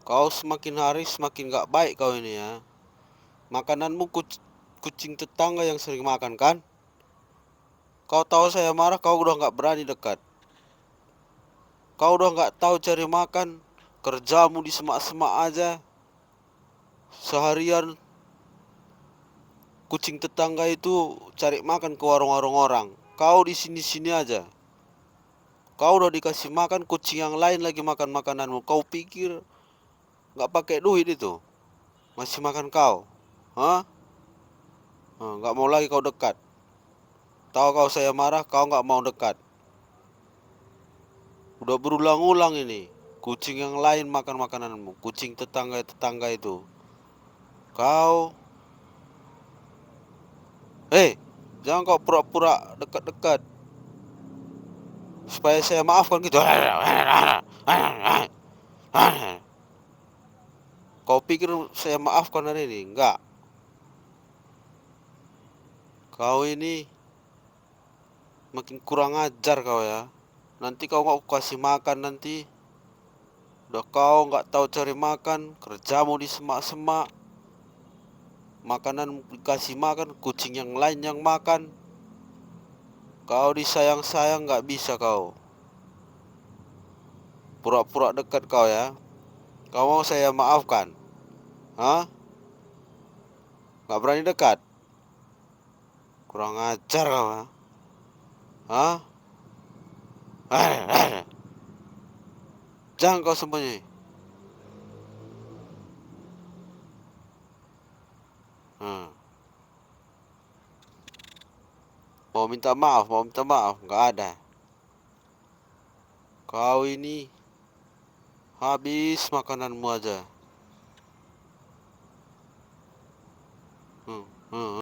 Kau semakin hari semakin gak baik kau ini ya. Makananmu kucing tetangga yang sering makan kan? Kau tahu saya marah, kau udah gak berani dekat. Kau udah gak tahu cari makan. Kerjamu di semak-semak aja. Seharian kucing tetangga itu cari makan ke warung-warung orang. Kau di sini-sini aja. Kau udah dikasih makan, kucing yang lain lagi makan makananmu. Kau pikir gak pakai duit itu? Masih makan kau? Hah? Gak mau lagi kau dekat. Tahu kau saya marah, kau gak mau dekat. Udah berulang-ulang ini. Kucing yang lain makan makananmu. Kucing tetangga-tetangga itu. Kau jangan kau pura-pura dekat-dekat supaya saya maafkan gitu. Kau pikir saya maafkan hari ini? Enggak. Kau ini makin kurang ajar kau ya. Nanti kau nggak kasih makan nanti. Udah kau nggak tahu cari makan, kerjamu di semak-semak. Makanan dikasih makan, kucing yang lain yang makan. Kau disayang-sayang nggak bisa kau. Pura-pura dekat kau ya. Kau mau saya maafkan? Hah? Nggak berani dekat? Kurang ajar kau ya. Hah? Jangan kau sembunyi. Hmm. Mau minta maaf, nggak ada. Kau ini habis makananmu aja. Hmm. Hmm.